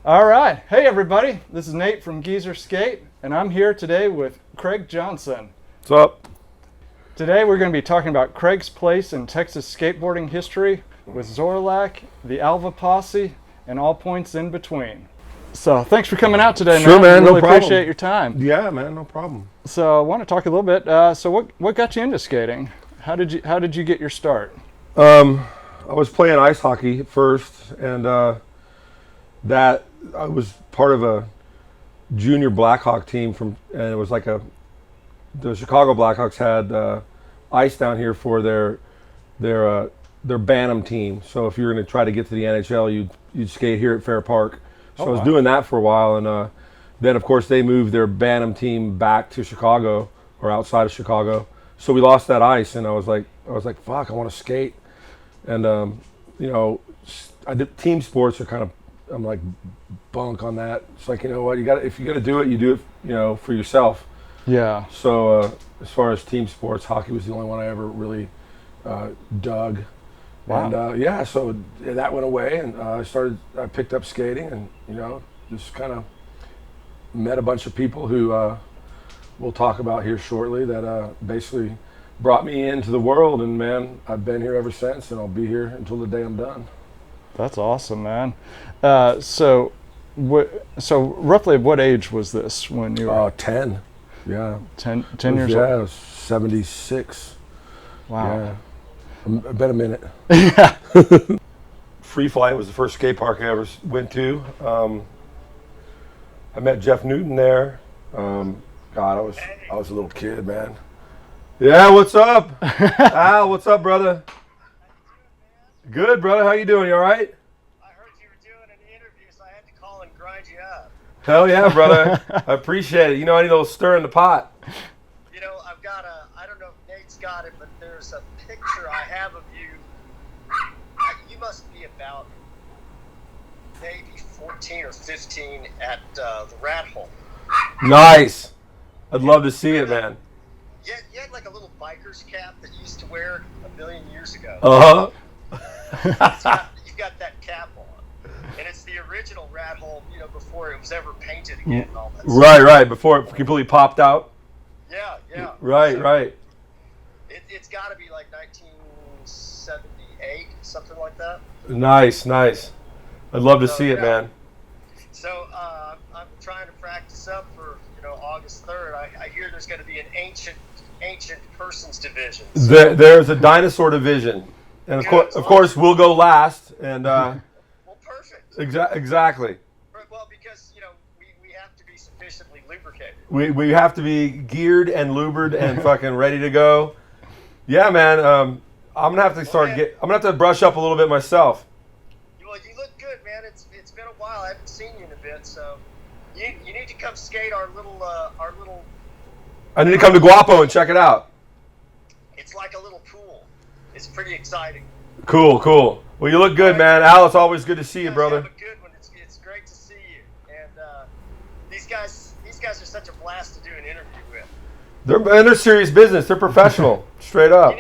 All right. Hey, everybody. This is Nate from Geezer Skate, and I'm here today with Craig Johnson. What's up? Today, we're going to be talking about Craig's place in Texas skateboarding history with ZORLAC, the Alva posse, and all points in between. So, thanks for coming out today, man. Sure, man. Really No problem. appreciate your time. Yeah, man. No problem. So, I want to talk a little bit. So, what got you into skating? How did you get your start? I was playing ice hockey at first, and that I was part of a junior Blackhawk team and it was like the Chicago Blackhawks had ice down here for their Bantam team. So if you were going to try to get to the NHL, you'd skate here at Fair Park. So I was doing that for a while, and then of course they moved their Bantam team back to Chicago or outside of Chicago. So we lost that ice, and I was like, fuck, I want to skate. And I did team sports are kind of, I'm like bunk on that. It's like, you know what, if you got to do it, you do it, for yourself. Yeah. So as far as team sports, hockey was the only one I ever really dug. Wow. And so that went away, and I picked up skating, and just kind of met a bunch of people who we'll talk about here shortly that basically brought me into the world, and man, I've been here ever since, and I'll be here until the day I'm done. That's awesome, man. So roughly what age was this when you were? 10. Yeah. 10 years old? Yeah, I was 76. Wow. Yeah. I've been a minute. Yeah. Free Flight was the first skate park I ever went to. I met Jeff Newton there. God, I was a little kid, man. Yeah, what's up? Al, what's up, brother? Good, brother. How you doing? You all right? I heard you were doing an interview, so I had to call and grind you up. Hell yeah, brother. I appreciate it. I need a little stir in the pot. I've got I don't know if Nate's got it, but there's a picture I have of you. You must be about maybe 14 or 15 at the Rat Hole. Nice. I'd love to see it, man. You had like a little biker's cap that you used to wear a million years ago. Uh-huh. You've got that cap on. And it's the original Rat Hole, before it was ever painted again and all that stuff. Right. Before it completely popped out. Yeah. Right. It's got to be like 1978, something like that. Nice. I'd love to see it, man. So I'm trying to practice up for August 3rd. I hear there's going to be an ancient persons division. So There's a dinosaur division, and of course we'll go last. And well, perfect. Exactly. Well, because we have to be sufficiently lubricated. We have to be geared and lubered and fucking ready to go. Yeah, man. I'm gonna have to I'm gonna have to brush up a little bit myself. Well, you look good, man. It's been a while. I haven't seen you in a bit, so you need to come skate our little. I need to come to Guapo and check it out. It's like a little pool. It's pretty exciting. Cool. Well, you look good, man. Al, it's always good to see you, brother. Have a good one. It's great to see you. And these guys are such a blast to do an interview with. They're serious business. They're professional, straight up.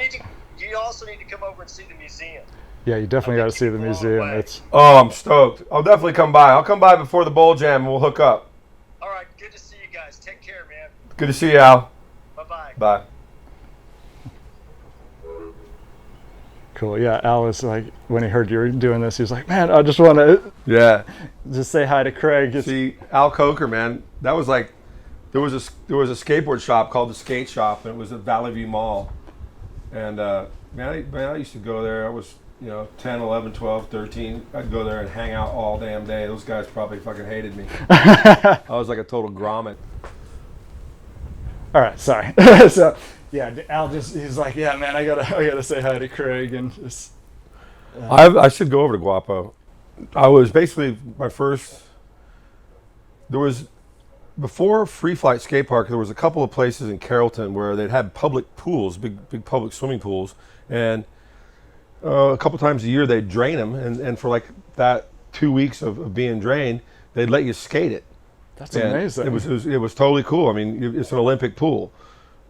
You also need to come over and see the museum. Yeah, you definitely got to see the museum. Oh, I'm stoked. I'll definitely come by. I'll come by before the bowl jam and we'll hook up. All right, good to see you guys. Take care, man. Good to see you, Al. Bye-bye. Bye. Cool. Yeah, Al was like, when he heard you were doing this, he was like, man, I just want to just say hi to Craig. See, Al Coker, man, that was like, there was a skateboard shop called the Skate Shop, and it was at Valley View Mall. And man, I used to go there. I was 10, 11, 12, 13. I'd go there and hang out all damn day. Those guys probably fucking hated me. I was like a total grommet. All right, sorry. So, yeah, Al he's like, yeah, man, I gotta say hi to Craig and just. I should go over to Guapo. I was basically before Free Flight Skate Park, there was a couple of places in Carrollton where they'd had public pools, big public swimming pools, and a couple times a year they'd drain them, and for like that 2 weeks of being drained, they'd let you skate it. That's amazing. It was totally cool. I mean, it's an Olympic pool,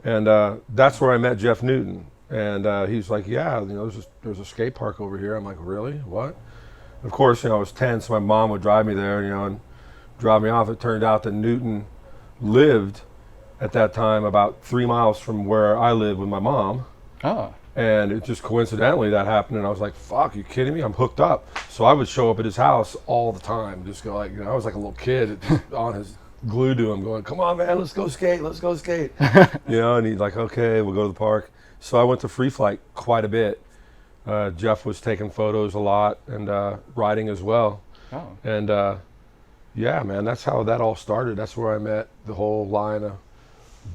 and that's where I met Jeff Newton. And he's like, yeah, there's a skate park over here. I'm like, really? What? Of course, I was 10, so my mom would drive me there, and drop me off. It turned out that Newton lived at that time about 3 miles from where I lived with my mom. Oh. And it just coincidentally that happened, and I was like, fuck, you kidding me? I'm hooked up. So I would show up at his house all the time, just go like, I was like a little kid on his glued to him going, come on, man, let's go skate. And he's like, okay, we'll go to the park. So I went to Free Flight quite a bit. Jeff was taking photos a lot and riding as well. Oh. And yeah, man, that's how that all started. That's where I met the whole line of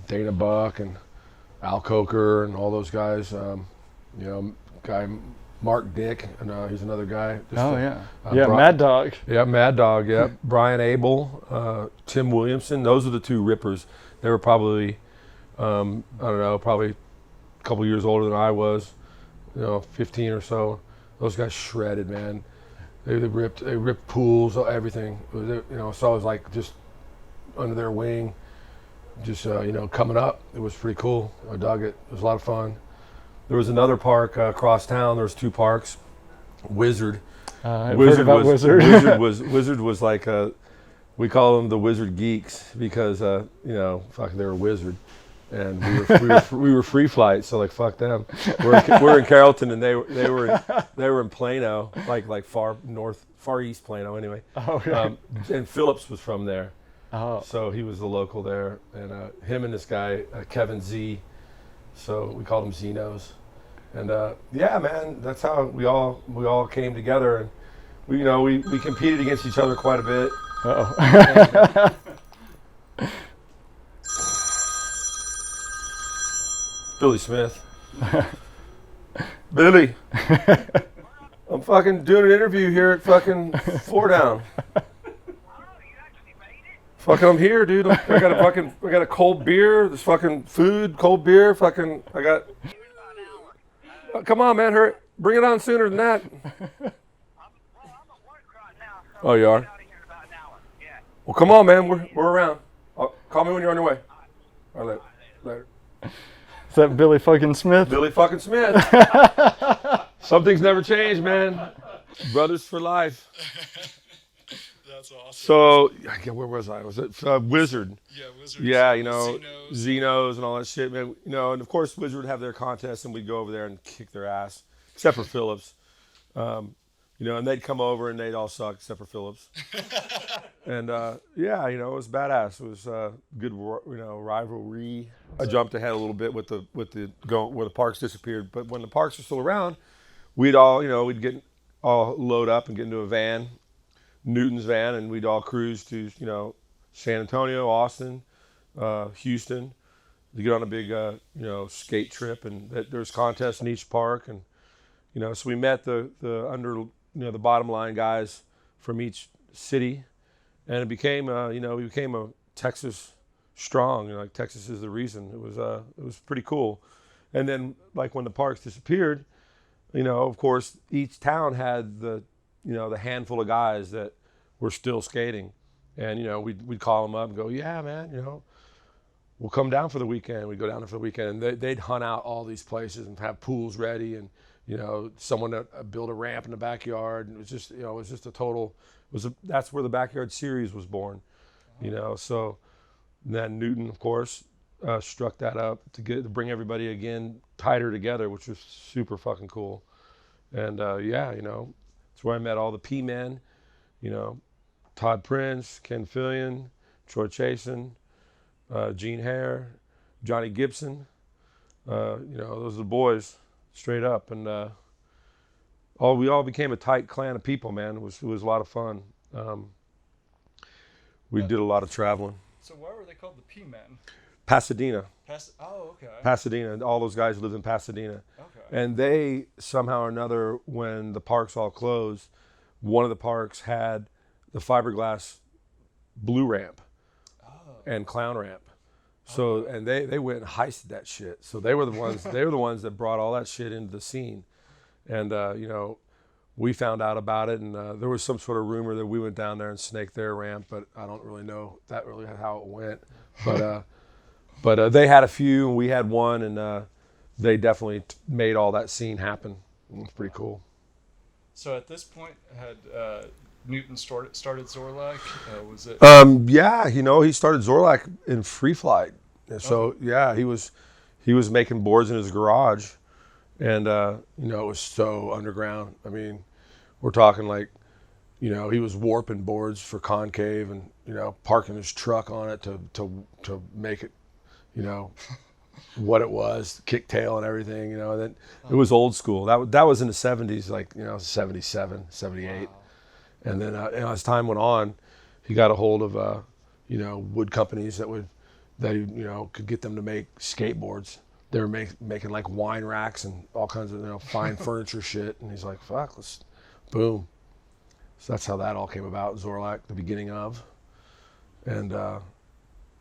Dana Buck and Al Coker and all those guys. Guy Mark Dick, and he's another guy. Mad Dog. Yeah, Mad Dog. Yeah, Brian Abel, Tim Williamson. Those are the two rippers. They were probably, probably a couple years older than I was. 15 or so. Those guys shredded, man. They ripped pools, everything. So I was like just under their wing, just coming up. It was pretty cool. I dug it. It was a lot of fun. There was another park across town. There was 2 parks. Wizard. Wizard was like we call them the Wizard Geeks because they were wizard. And we were Free Flight, so like fuck them. We're in Carrollton, and they were in Plano, like far east Plano anyway. Oh, yeah. And Phillips was from there, Oh. so he was the local there, and him and this guy Kevin Z, so we called him Zenos, and yeah, man, that's how we all came together, and we competed against each other quite a bit. Uh-oh. Billy Smith. Billy. I'm fucking doing an interview here at fucking 4 Down. Fucking, I'm here, dude. I got a cold beer. There's fucking food, cold beer. Fucking, I got. Come on, man, hurry. Bring it on sooner than that. Oh, you are? Well, come on, man. We're around. Call me when you're on your way. All right, later. Is that Billy fucking Smith? Billy fucking Smith. Some things never change, man. Brothers for life. That's awesome. So, where was I? Was it Wizard? Yeah, Wizard. Yeah, Xenos and all that shit, man. And of course Wizard would have their contests, and we'd go over there and kick their ass, except for Phillips. And they'd come over and they'd all suck except for Phillips. And it was badass. It was good, rivalry. I jumped ahead a little bit with the where the parks disappeared, but when the parks were still around, we'd we'd get all load up and get into a van, Newton's van, and we'd all cruise to San Antonio, Austin, Houston, to get on a big skate trip, and there's contests in each park, and so we met the the bottom line guys from each city, and it became we became a Texas strong. Like Texas is the reason. It was pretty cool. And then like when the parks disappeared, of course each town had the the handful of guys that were still skating, and we'd call them up and go, yeah, man, we'll come down for the weekend. We'd go down there for the weekend, and they'd hunt out all these places and have pools ready, and someone that built a ramp in the backyard, and it was just a total. That's where the backyard series was born, So then Newton, of course, struck that up to bring everybody again tighter together, which was super fucking cool. And it's where I met all the P-men, Todd Prince, Ken Fillion, Troy Chasen, Gene Hare, Johnny Gibson. Those are the boys. Straight up, and we all became a tight clan of people, man. It was a lot of fun. We did a lot of traveling. So why were they called the P-Men? Pasadena. Okay. Pasadena. All those guys lived in Pasadena. Okay. And they somehow or another, when the parks all closed, one of the parks had the fiberglass blue ramp and clown ramp. So and they went and heisted that shit. So they were the ones that brought all that shit into the scene, and we found out about it, and there was some sort of rumor that we went down there and snaked their ramp, but I don't really know how it went. But they had a few and we had one, and they definitely made all that scene happen. It was pretty cool. So at this point, had Newton started ZORLAC? Was it? Yeah, he started ZORLAC in Free Flight. And so yeah, he was making boards in his garage, and it was so underground. I mean, we're talking like, he was warping boards for concave and parking his truck on it to make it, what it was, kicktail and everything. And then it was old school. That was in the 70s, like 77, 78. Wow. And then as time went on, he got a hold of wood companies that could get them to make skateboards. They were making like wine racks and all kinds of fine furniture shit. And he's like, fuck, let's boom. So that's how that all came about. ZORLAC, the beginning of, and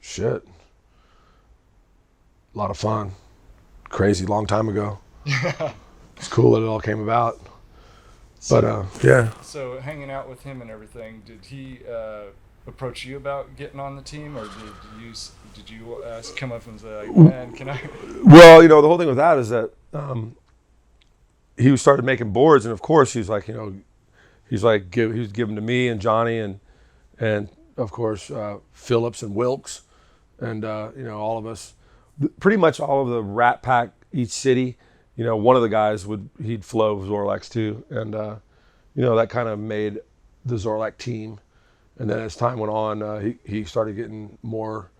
shit, a lot of fun, crazy, long time ago. Yeah. It's cool that it all came about. But yeah. So hanging out with him and everything, did he approach you about getting on the team, or did you come up and say, like, man, can I? Well, the whole thing with that is that he started making boards, and of course he's like, he was giving to me and Johnny and of course Phillips and Wilkes and all of us, pretty much all of the Rat Pack, each city. One of the guys he'd flow ZORLACs too, and that kind of made the ZORLAC team. And then as time went on, he started getting more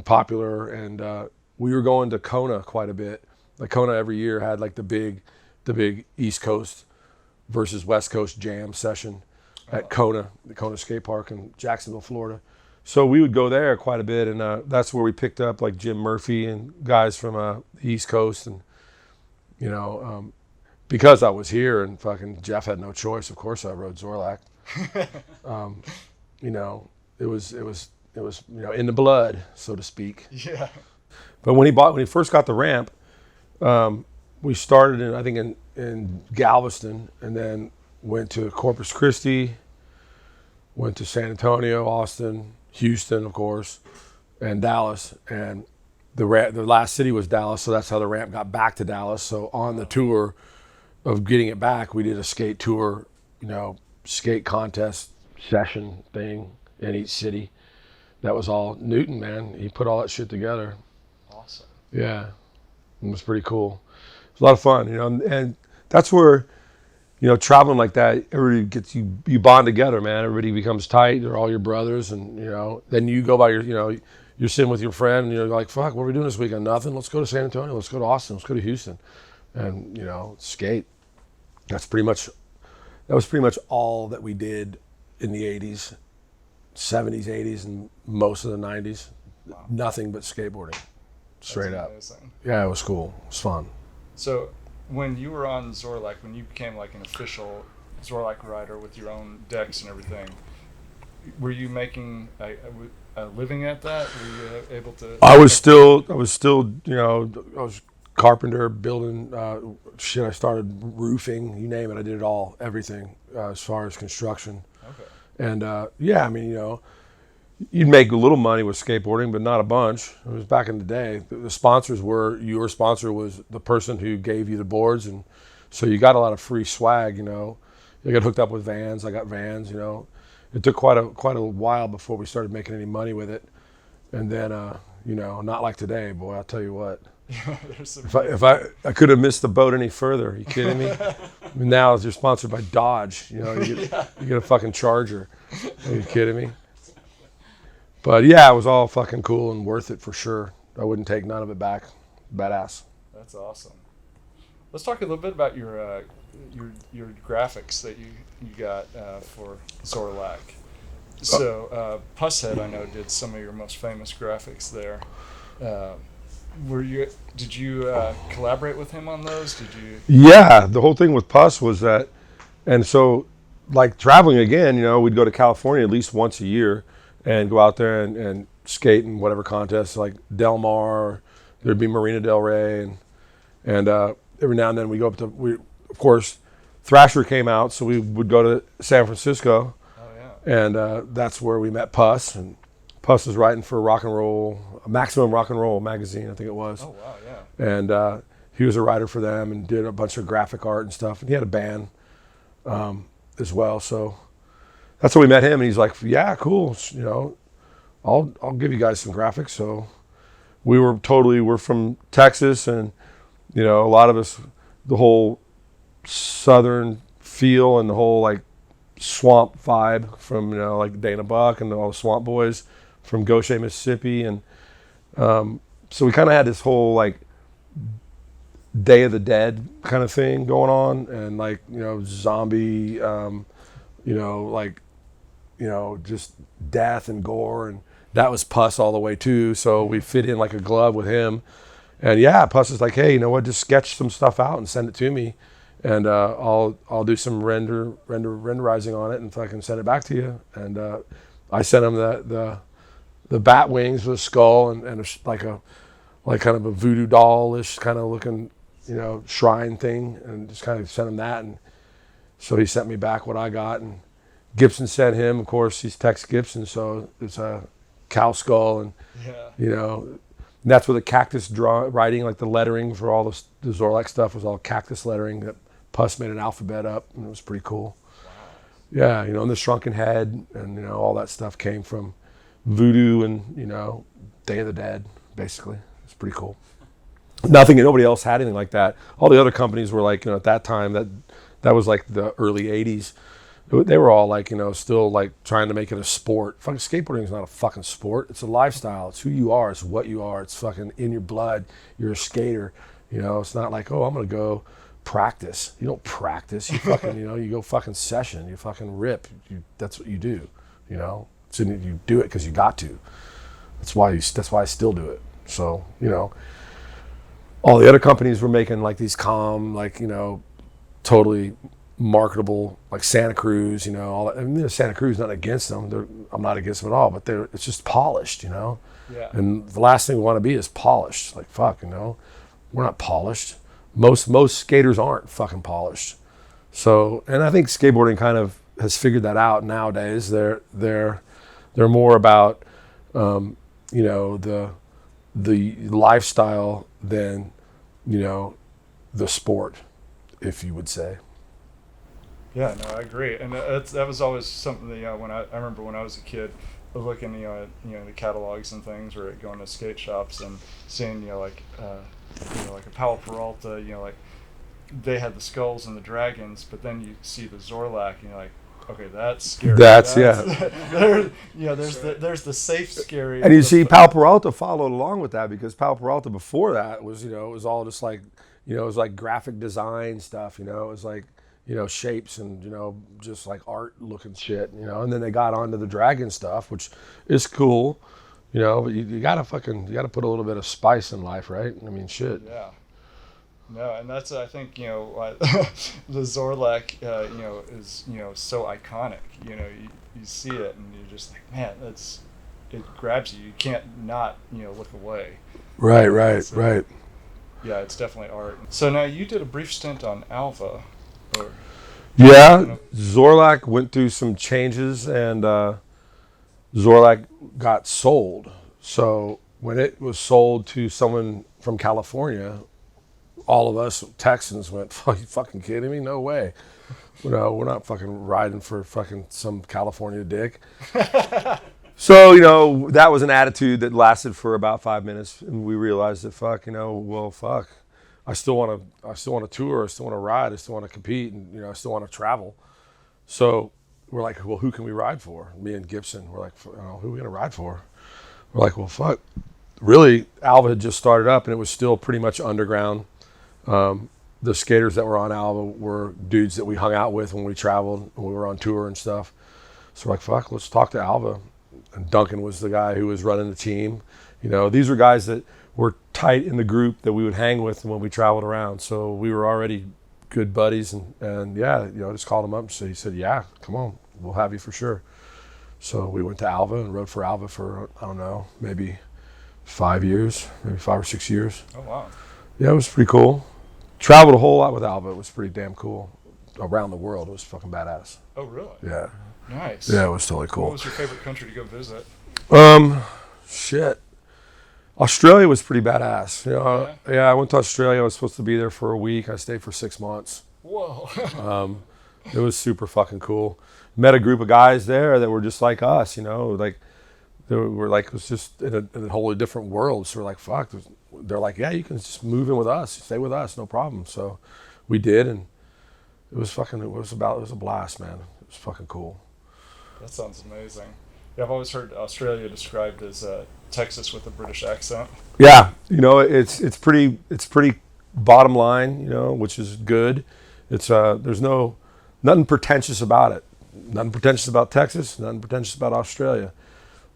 popular, and we were going to Kona quite a bit. Like Kona every year had like the big East Coast versus West Coast jam session at Kona, the Kona skate park in Jacksonville, Florida. So we would go there quite a bit, and that's where we picked up like Jim Murphy and guys from the East Coast. And because I was here and fucking Jeff had no choice, of course I rode ZORLAC. It was in the blood, so to speak. Yeah. But when he first got the ramp, we started in Galveston, and then went to Corpus Christi, went to San Antonio, Austin, Houston, of course, and Dallas. And the last city was Dallas, so that's how the ramp got back to Dallas. So on the tour of getting it back, we did a skate tour, skate contest session thing in each city. That was all Newton, man. He put all that shit together. Awesome. Yeah, it was pretty cool. It was a lot of fun, and that's where, traveling like that, everybody gets you bond together, man. Everybody becomes tight. They're all your brothers, and then you go by you're sitting with your friend, and you're like, fuck, what are we doing this weekend? Nothing. Let's go to San Antonio. Let's go to Austin. Let's go to Houston, and skate. That was pretty much all that we did in the 80s, 70s, 80s, and most of the 90s. Wow. Nothing but skateboarding, straight up. Amazing. Yeah, it was cool. It was fun. So when you were on ZORLAC, when you became like an official ZORLAC rider with your own decks and everything, were you making a living at that? Were you able to? I was still, I was carpenter, building shit. I started roofing, you name it. I did it all, everything as far as construction. Okay. And you'd make a little money with skateboarding, but not a bunch. It was back in the day. The sponsors your sponsor was the person who gave you the boards, and so you got a lot of free swag. You got hooked up with vans. I got vans. It took quite a while before we started making any money with it, and then not like today, boy. I'll tell you what. If I could have missed the boat any further, are you kidding me? I mean, now you're sponsored by Dodge. You get a fucking Charger. Are you kidding me? But yeah, it was all fucking cool and worth it for sure. I wouldn't take none of it back. Badass. That's awesome. Let's talk a little bit about your graphics that you got for ZORLAC. So Pusshead, I know, did some of your most famous graphics there. Did you collaborate with him on those? Did you? Yeah, the whole thing with Puss was that, and so like traveling again, we'd go to California at least once a year and go out there and skate in whatever contests, like Del Mar, there'd be Marina Del Rey, and every now and then we go up to, of course, Thrasher came out, so we would go to San Francisco. Oh yeah. And that's where we met Puss, and Puss was writing for Maximum Rock and Roll magazine, I think it was. Oh wow, yeah. And he was a writer for them and did a bunch of graphic art and stuff, and he had a band. as well. So that's how we met him, and he's like, yeah, cool. You know, I'll give you guys some graphics. So we're from Texas, and you know, a lot of us, the whole southern feel and the whole like swamp vibe from, you know, like Dana Buck and all the Swamp Boys from Goshen, Mississippi, and so we kind of had this whole like Day of the Dead kind of thing going on, and like, you know, zombie, you know, like, you know, just death and gore, and that was Puss all the way too. So we fit in like a glove with him, and yeah, Puss is like, hey, you know what? Just sketch some stuff out and send it to me, and I'll do some renderizing on it and fucking send it back to you. And I sent him the bat wings with a skull and like kind of a voodoo doll-ish kind of looking, you know, shrine thing, and just kind of sent him that. And so he sent me back what I got, and Gibson sent him, of course, he's Tex Gibson, so it's a cow skull, and you know, and that's where the cactus writing, like the lettering for all the ZORLAC stuff was all cactus lettering that Puss made an alphabet up, and it was pretty cool. Wow. Yeah, you know, and the shrunken head and, you know, all that stuff came from voodoo and, you know, Day of the Dead, basically. It's pretty cool. Nobody else had anything like that. All the other companies were like, you know, at that time, that was like the early 80s. They were all like, you know, still like trying to make it a sport. Fucking skateboarding is not a fucking sport. It's a lifestyle. It's who you are. It's what you are. It's fucking in your blood. You're a skater. You know, it's not like, oh, I'm going to go practice. You don't practice. You fucking, you know, you go fucking session. You fucking rip. That's what you do, you know. So you do it because you got to. That's why I still do it. So, you know, all the other companies were making like these calm, like, you know, totally marketable, like Santa Cruz, you know, all that. I mean, Santa Cruz, not against them. I'm not against them at all, but it's just polished, you know. Yeah. And the last thing we want to be is polished. Like, fuck, you know, we're not polished. Most skaters aren't fucking polished. So, and I think skateboarding kind of has figured that out nowadays. They're more about, you know, the lifestyle than, you know, the sport, if you would say. Yeah, no, I agree, and that was always something that, you know, when I remember when I was a kid, looking, you know, at the catalogs and things, or going to skate shops and seeing, you know, like a Powell Peralta, you know, like they had the skulls and the dragons, but then you see the ZORLAC and you're like, okay, that's scary. That's yeah. There's the safe scary. And you see Powell Peralta followed along with that, because Powell Peralta before that was, you know, it was all just like, you know, it was like graphic design stuff, you know, it was like, you know, shapes and, you know, just like art looking shit, you know, and then they got onto the dragon stuff, which is cool, you know, but you gotta put a little bit of spice in life, right? I mean, shit. Yeah. No, and that's, I think, you know, the ZORLAC, you know, is, you know, so iconic. You know, you see it and you're just like, man, it grabs you. You can't not, you know, look away. Right. Yeah, it's definitely art. So now you did a brief stint on Alva. Yeah, you know, ZORLAC went through some changes, and ZORLAC got sold. So when it was sold to someone from California, all of us Texans went, "Are you fucking kidding me? No way! You know, we're not fucking riding for fucking some California dick." So, you know, that was an attitude that lasted for about 5 minutes, and we realized that, fuck, you know, well, fuck. I still want to tour. I still want to ride. I still want to compete, and, you know, I still want to travel. So we're like, well, who can we ride for? Me and Gibson. We're like, who are we gonna ride for? We're like, well, fuck. Really, Alva had just started up, and it was still pretty much underground. The skaters that were on Alva were dudes that we hung out with when we traveled, when we were on tour and stuff. So we're like, fuck, let's talk to Alva. And Duncan was the guy who was running the team. You know, these were guys that were tight in the group that we would hang with when we traveled around. So we were already good buddies, and yeah, you know, I just called him up. So he said, yeah, come on, we'll have you for sure. So we went to Alva and rode for Alva for, I don't know, maybe 5 years, maybe 5 or 6 years. Oh, wow. Yeah, it was pretty cool. Traveled a whole lot with Alva. It was pretty damn cool. Around the world, it was fucking badass. Oh, really? Yeah. Nice. Yeah, it was totally cool. What was your favorite country to go visit? Shit. Australia was pretty badass. You know, yeah, I went to Australia. I was supposed to be there for a week. I stayed for 6 months. Whoa. It was super fucking cool. Met a group of guys there that were just like us, like they were like, it was just in a wholly different world. So we're like, fuck. They're like, yeah, you can just move in with us, stay with us, no problem. So we did, and it was a blast, man. It was fucking cool. That sounds amazing. Yeah, I've always heard Australia described as Texas with a British accent. Yeah, it's pretty bottom line, which is good. It's there's nothing pretentious about it. Nothing pretentious about Texas. Nothing pretentious about Australia.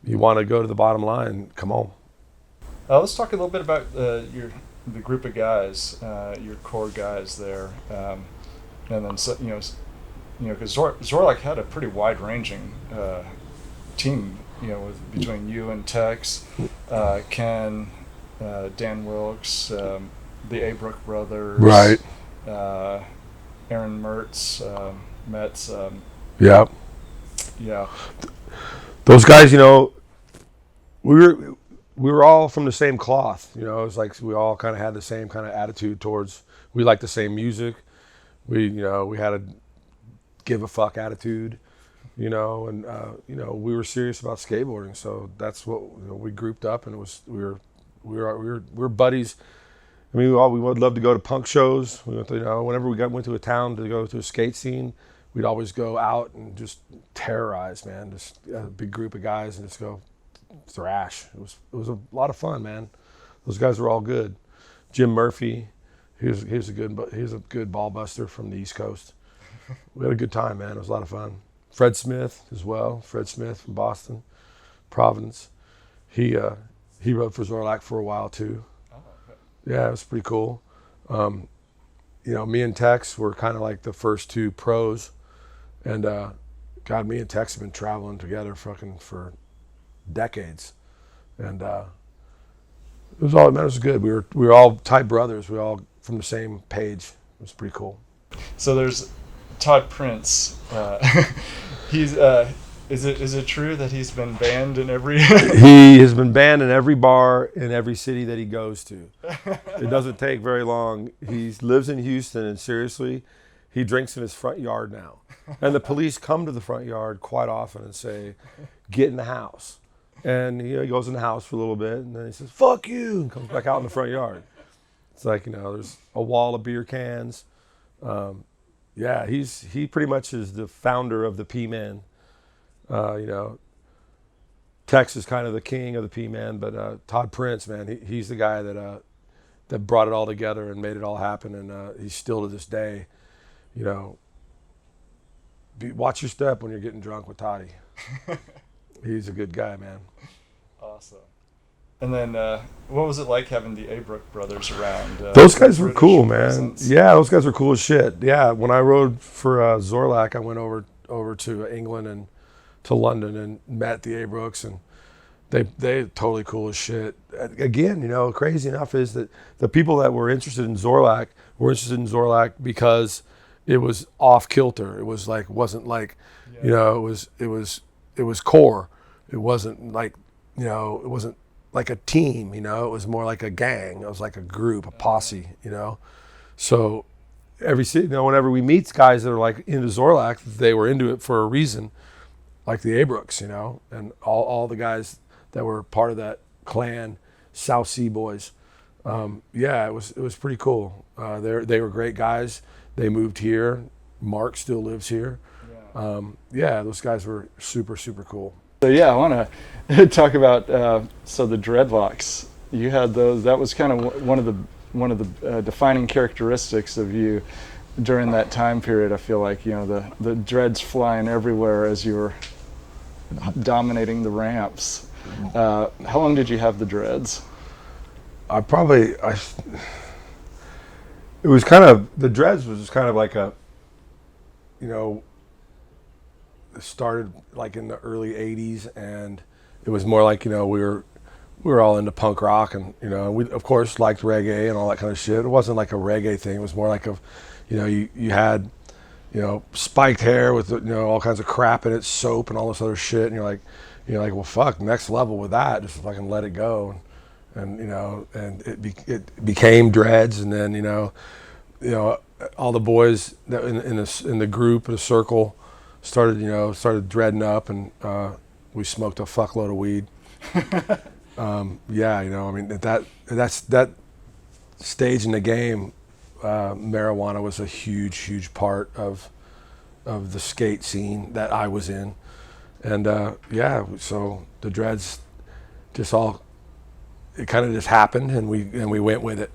You want to go to the bottom line? Come on. Let's talk a little bit about the group of guys, your core guys there, and then because ZORLAC had a pretty wide-ranging team, between you and Tex, Ken, Dan Wilkes, the Abrook brothers, right? Aaron Mertz, Metz. Yeah. Yeah. Those guys, we were all from the same cloth. It was like we all kind of had the same kind of attitude towards. We liked the same music. We had a give a fuck attitude, and we were serious about skateboarding. So that's what we grouped up, and it was we were buddies. I mean, we would love to go to punk shows. We went to, whenever we went to a town to go to a skate scene, we'd always go out and just terrorize, man. Just a big group of guys and just go thrash. It was a lot of fun, man. Those guys were all good. Jim Murphy, he was a good ball buster from the East Coast. We had a good time, man. It was a lot of fun. Fred Smith as well. Fred Smith from Boston, Providence. He rode for ZORLAC for a while too. Yeah, it was pretty cool. Me and Tex were kind of like the first two pros, and God, me and Tex have been traveling together fucking for decades, and it was all, man, it was good. We were all tight brothers. We were all from the same page. It was pretty cool. So there's Todd Prince. He's is it true that he's been banned in every? He has been banned in every bar in every city that he goes to. It doesn't take very long. He lives in Houston, and seriously, he drinks in his front yard now. And the police come to the front yard quite often and say, "Get in the house." And he goes in the house for a little bit, and then he says, "Fuck you," and comes back out in the front yard. It's like, there's a wall of beer cans. Yeah, he pretty much is the founder of the P-Man. Tex is kind of the king of the P-Man, but Todd Prince, man, he's the guy that brought it all together and made it all happen, and he's still to this day, watch your step when you're getting drunk with Toddy. He's a good guy, man. Awesome. And then, what was it like having the Abrook brothers around? Those guys were cool, man. Presence? Yeah, those guys were cool as shit. Yeah, when I rode for ZORLAC, I went over to England and to London and met the Abrooks, and they totally cool as shit. Again, crazy enough is that the people that were interested in ZORLAC were interested in ZORLAC because it was off kilter. It was like wasn't like, it was core. It wasn't like, it wasn't like a team, it was more like a gang. It was like a group, a posse, So every city, whenever we meet guys that are like into ZORLAC, they were into it for a reason, like the Abrooks, and all the guys that were part of that clan, South Sea Boys. Yeah, it was pretty cool. They were great guys. They moved here. Mark still lives here. Yeah, those guys were super, super cool. So yeah, I want to talk about the Dreadlocks. You had those. That was kind of one of the defining characteristics of you during that time period. I feel like the dreads flying everywhere as you were dominating the ramps. How long did you have the dreads? It was kind of, the dreads was just kind of like a, it started like in the early 80s, and it was more like, we were all into punk rock, and, we of course liked reggae and all that kind of shit. It wasn't like a reggae thing. It was more like you had, spiked hair with, all kinds of crap in it, soap and all this other shit. And you're like, well, fuck, next level with that, just fucking let it go. And and it became dreads, and then all the boys that in the group, the circle, started dreading up, and we smoked a fuckload of weed. Yeah, I mean that's that stage in the game. Marijuana was a huge part of the skate scene that I was in, and yeah, so the dreads just it kind of just happened, and we went with it.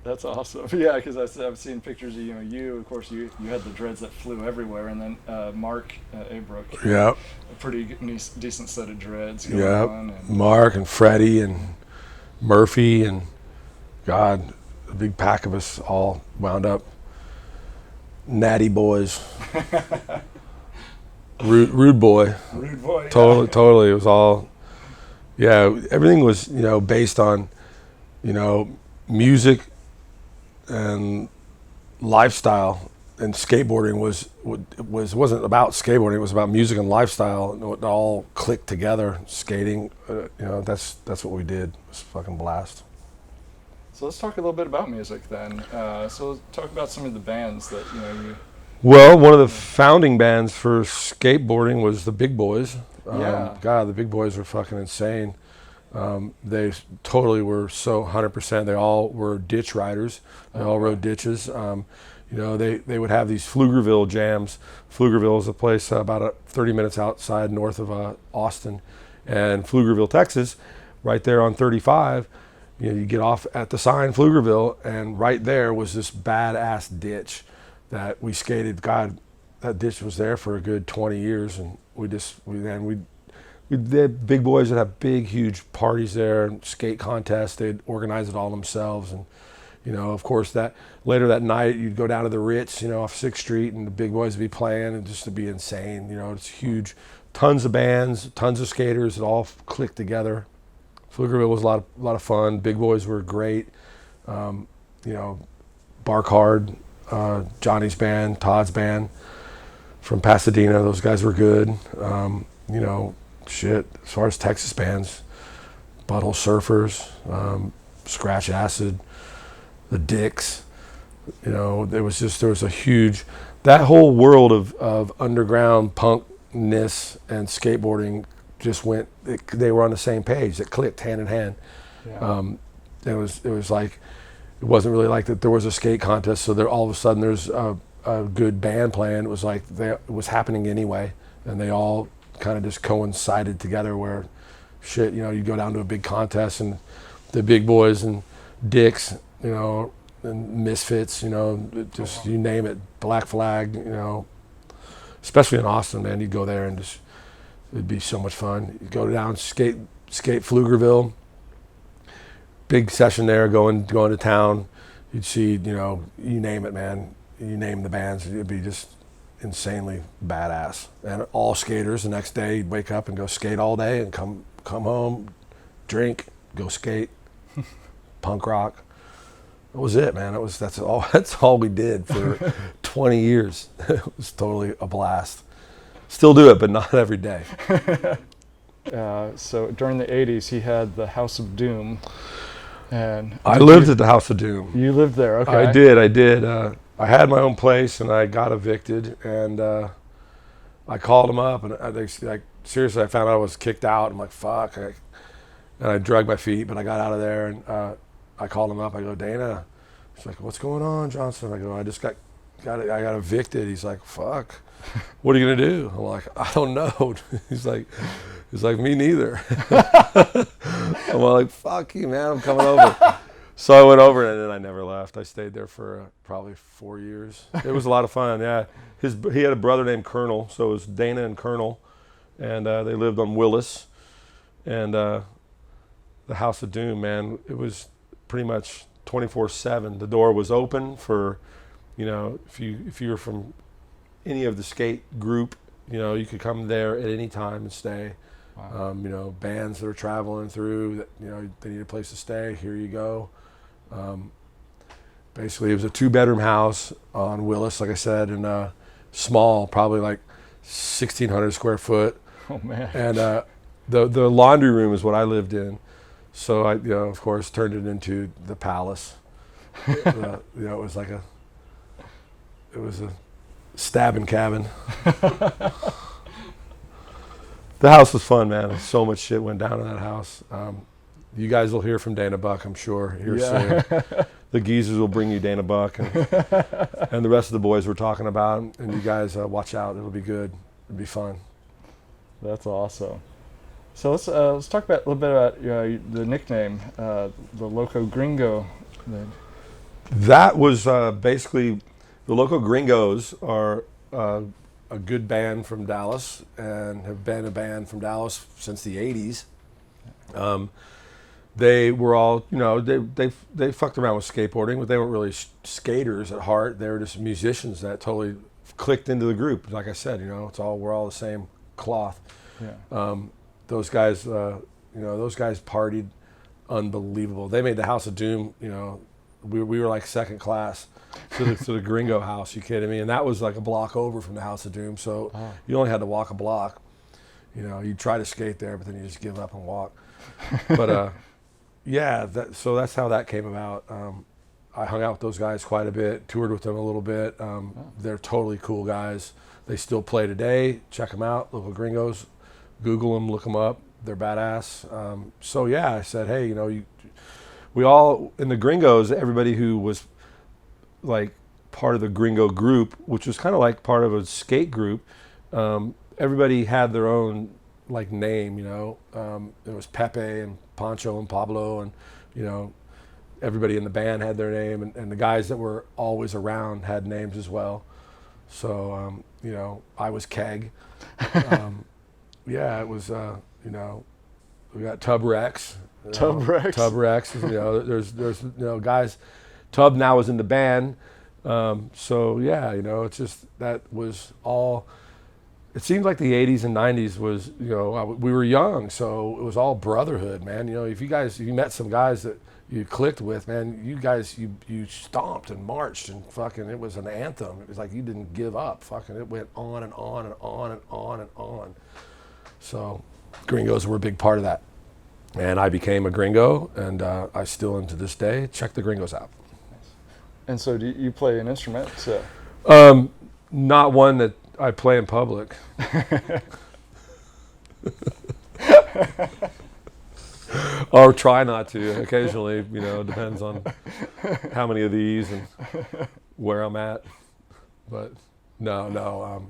That's awesome. Yeah, because I've seen pictures of you. Of course, you had the dreads that flew everywhere, and then Mark Abrook. Yeah. A pretty decent set of dreads going Yeah. on. And Mark and Freddie and Murphy and God, a big pack of us all wound up natty boys. Rude boy. Rude boy. Yeah. Totally. It was all. Yeah, everything was based on music and lifestyle, and skateboarding wasn't about skateboarding. It was about music and lifestyle. It all clicked together. Skating, that's what we did. It was a fucking blast. So let's talk a little bit about music then. So let's talk about some of the bands that you. Well, one of the founding bands for skateboarding was the Big Boys. Yeah. God, the Big Boys were fucking insane. They totally were so 100%. They all were ditch riders. They all rode ditches. They would have these Pflugerville jams. Pflugerville is a place about 30 minutes outside north of Austin, and Pflugerville, Texas, right there on 35. You get off at the sign Pflugerville, and right there was this badass ditch that we skated. God, that ditch was there for a good 20 years, and we had Big Boys that have big, huge parties there and skate contests. They'd organize it all themselves, and of course, that later that night you'd go down to the Ritz, off 6th Street, and the Big Boys would be playing, and just to be insane. It's huge, tons of bands, tons of skaters. It all clicked together. Pflugerville was a lot of fun. Big Boys were great. Bark Hard, Johnny's band, Todd's band from Pasadena. Those guys were good. Shit, as far as Texas bands, Butthole Surfers, Scratch Acid, the Dicks. There was a huge, that whole world of underground punkness and skateboarding just they were on the same page. It clicked hand in hand. Yeah. It was like, it wasn't really like that there was a skate contest, so there all of a sudden there's a good band playing. It was like it was happening anyway, and they all kind of just coincided together where shit, you go down to a big contest, and the Big Boys and Dicks, and Misfits, just you name it, Black Flag, especially in Austin, man, you'd go there and just, it'd be so much fun. You'd go down, skate Pflugerville, big session there, going to town. You'd see, you name it, man. You name the bands, it'd be just insanely badass. And all skaters, the next day you'd wake up and go skate all day, and come home, drink, go skate, punk rock. That was it, man. That's all we did for 20 years. It was totally a blast. Still do it, but not every day. So during the 80s, he had the House of Doom. And I lived at the House of Doom. You lived there, okay. I did. I had my own place, and I got evicted, and I called him up, and seriously, I found out I was kicked out. I'm like, fuck. And I dragged my feet, but I got out of there, and I called him up. I go, Dana. He's like, what's going on, Johnson? I go, I just got evicted. He's like, fuck. What are you gonna do? I'm like, I don't know. He's like, me neither. I'm like, fuck you, man. I'm coming over. So I went over, and then I never left. I stayed there for probably 4 years. It was a lot of fun. Yeah, he had a brother named Colonel, so it was Dana and Colonel, and they lived on Willis, and the House of Doom, man. It was pretty much 24/7. The door was open for, if you were from any of the skate group, you could come there at any time and stay. Wow. Bands that are traveling through, that they need a place to stay. Here you go. Basically, it was a 2-bedroom house on Willis, like I said, and small, probably like 1,600 square foot. Oh man! And the laundry room is what I lived in. So I, of course, turned it into the palace. It was like it was a stabbing cabin. The house was fun, man. So much shit went down in that house. You guys will hear from Dana Buck, I'm sure, here soon. The geezers will bring you Dana Buck and the rest of the boys we're talking about. And you guys watch out. It'll be good. It'll be fun. That's awesome. So let's talk about a little bit about the nickname, the Loco Gringo. That was basically, the Loco Gringos are a good band from Dallas and have been a band from Dallas since the 80s. They were all, they fucked around with skateboarding, but they weren't really skaters at heart. They were just musicians that totally clicked into the group. Like I said, we're all the same cloth. Yeah. Those guys partied unbelievable. They made the House of Doom, we were like second class to the Gringo house. You kidding me? And that was like a block over from the House of Doom. So you only had to walk a block. You try to skate there, but then you just give up and walk. But so that's how that came about. I hung out with those guys quite a bit, toured with them a little bit. They're totally cool guys. They still play today. Check them out, Local Gringos. Google them, look them up. They're badass. I said, hey, we all, in the Gringos, everybody who was like part of the Gringo group, which was kind of like part of a skate group, everybody had their own like name, it was Pepe and Pancho and Pablo, and everybody in the band had their name, and the guys that were always around had names as well. So I was Keg. It was we got Tub Rex. Tub Rex. There's guys. Tub now is in the band. It's just, that was all. It seemed like the 80s and 90s was, we were young, so it was all brotherhood, man. If you met some guys that you clicked with, man, you guys, you stomped and marched and fucking, it was an anthem. It was like you didn't give up. Fucking, it went on and on and on and on and on. So Gringos were a big part of that. And I became a Gringo, and I still am to this day. Check the Gringos out. And so do you play an instrument? So. Not one that I play in public. Or try not to. Occasionally, depends on how many of these and where I'm at. But no,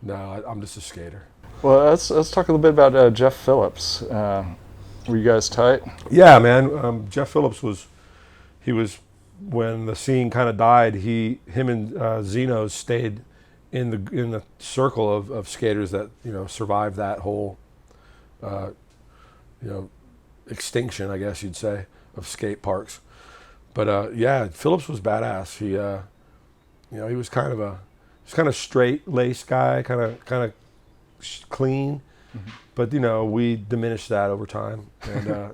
I'm just a skater. Well, let's talk a little bit about Jeff Phillips. Were you guys tight? Yeah, man. Jeff Phillips was when the scene kind of died. Him and Zeno stayed in the circle of skaters that survived that whole extinction, I guess you'd say, of skate parks. But Phillips was badass. He was kind of straight laced guy, kind of clean. Mm-hmm. But we diminished that over time. And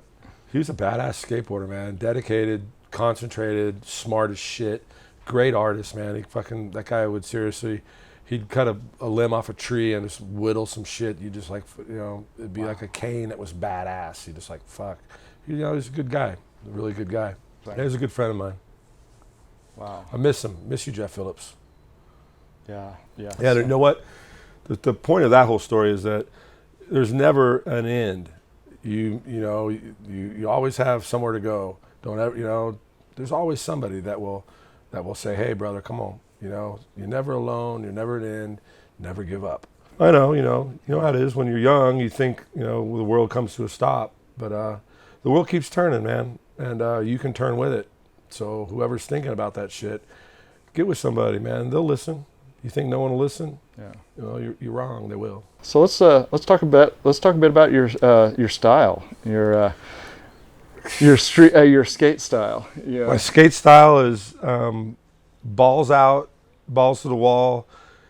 he was a badass skateboarder, man. Dedicated, concentrated, smart as shit. Great artist, man. That guy would seriously, he'd cut a limb off a tree and just whittle some shit. You just it'd be like a cane that was badass. You just fuck. He's a good guy, a really good guy. Right. He was a good friend of mine. Wow. I miss him. Miss you, Jeff Phillips. Yeah. Yeah, you know what? The point of that whole story is that there's never an end. You always have somewhere to go. Don't ever, there's always somebody that will say, hey, brother, come on. You're never alone. You're never at an end. Never give up. I know, you know how it is when you're young. You think, the world comes to a stop, but the world keeps turning, man, and you can turn with it. So whoever's thinking about that shit, get with somebody, man. They'll listen. You think no one will listen? Yeah. You're wrong. They will. So let's talk a bit about your style, your skate style. Yeah. My skate style is balls out, balls to the wall,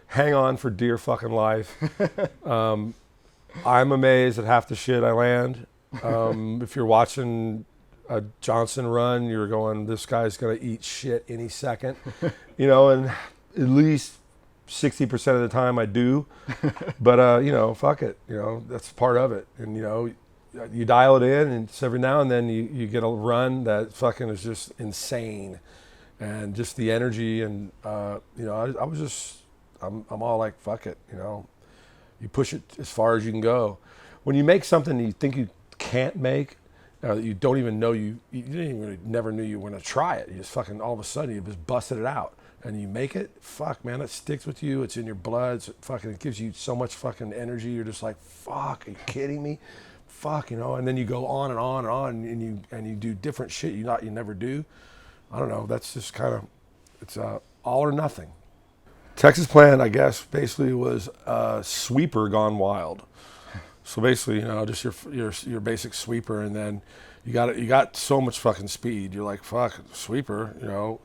hang on for dear fucking life. I'm amazed at half the shit I land. If you're watching a Johnson run, you're going, this guy's gonna eat shit any second, and at least 60% of the time I do, but fuck it, that's part of it, and you dial it in, and it's every now and then you get a run that fucking is just insane, and just the energy, and you know, I was just, I'm all like, fuck it, you know, you push it as far as you can go. When you make something you think you can't make, that you don't even know you didn't even never knew you were gonna try it. You just fucking all of a sudden you just busted it out, and you make it. Fuck, man, it sticks with you. It's in your blood. It's fucking, it gives you so much fucking energy. You're just like, fuck, are you kidding me? Fuck, you know. And then you go on and on and on, and you do different shit you never do. I don't know. That's just kind of, it's all or nothing. Texas Plant, I guess, basically was a sweeper gone wild. So basically, you know, just your basic sweeper, and then you got so much fucking speed. You're like, fuck, sweeper, you know,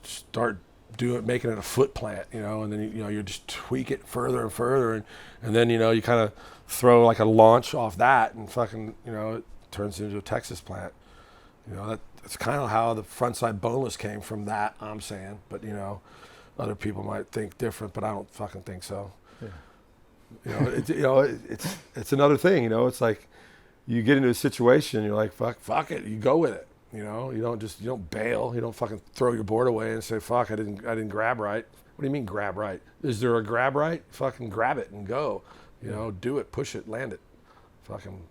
start making it a foot plant, you know, and then you know, you just tweak it further and further, and then, you know, you kind of throw like a launch off that, and fucking, you know, it turns into a Texas Plant. You know, that's kind of how the frontside boneless came from that, I'm saying, but you know, other people might think different, but I don't fucking think so. Yeah. You know, it's another thing. You know, it's like you get into a situation, you're like, fuck it, you go with it. You know, you don't bail. You don't fucking throw your board away and say, fuck, I didn't grab right. What do you mean grab right? Is there a grab right? Fucking grab it and go. You know, do it, push it, land it, fucking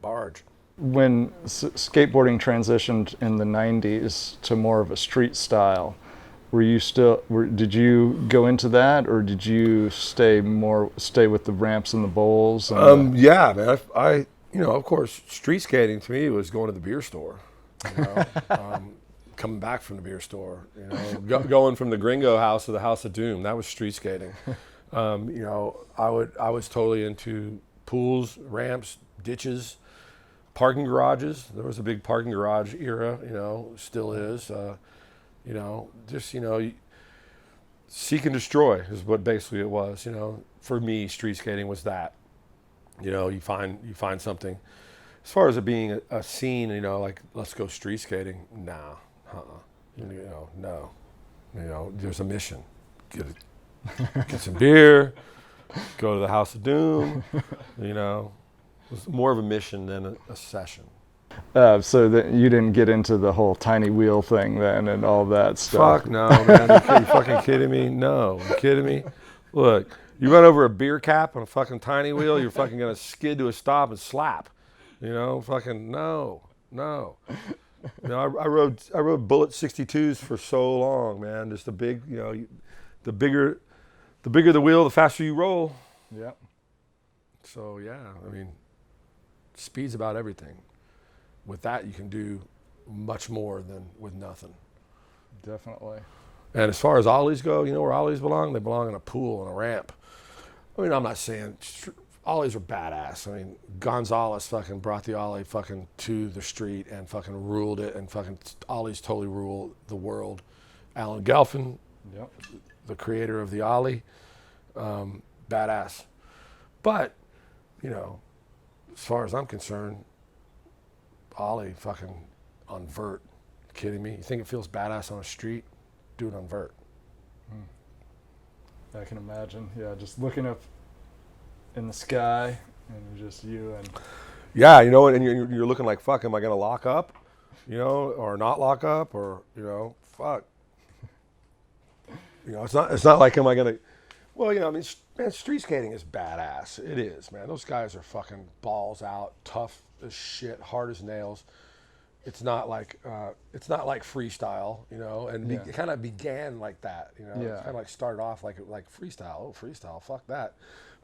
barge. When skateboarding transitioned in the 90s to more of a street style, did you go into that, or did you stay with the ramps and the bowls? And yeah, man. I you know, of course, street skating to me was going to the beer store. You know, coming back from the beer store. You know, going from the Gringo house to the House of Doom. That was street skating. You know, I was totally into pools, ramps, ditches, parking garages. There was a big parking garage era. You know, still is. You know, just, you know, seek and destroy is what basically it was. You know, for me, street skating was that. You know, you find something. As far as it being a scene, you know, like, let's go street skating. Nah, you know, no. You know, there's a mission. Get some beer. Go to the House of Doom. You know, it was more of a mission than a session. So that you didn't get into the whole tiny wheel thing then and all that stuff. Fuck no, man. Are you fucking kidding me? No. You kidding me? Look, you run over a beer cap on a fucking tiny wheel, you're fucking gonna skid to a stop and slap. You know, fucking no. You know, I rode Bullet 62s for so long, man. Just a big, you know, the bigger the wheel, the faster you roll. Yeah. So yeah, I mean, speed's about everything. With that, you can do much more than with nothing. Definitely. And as far as ollies go, you know where ollies belong? They belong in a pool and a ramp. I mean, I'm not saying ollies are badass. I mean, Gonzalez fucking brought the ollie fucking to the street and fucking ruled it, and fucking ollies totally rule the world. Alan Gelfin, yep, the creator of the ollie, badass. But, you know, as far as I'm concerned, ollie fucking on vert. Kidding me? You think it feels badass on a street? Do it on vert. I can imagine. Yeah, just looking up in the sky and just you and. Yeah, you know, and you're looking like, fuck, am I gonna lock up? You know, or not lock up, or, you know, fuck. You know, it's not like, am I gonna? Well, you know, I mean, man, street skating is badass. It is, man. Those guys are fucking balls out, tough as shit, hard as nails. It's not like freestyle, you know, and it kind of began like that, you know. Yeah. It kind of like started off like freestyle. Oh, freestyle, fuck that.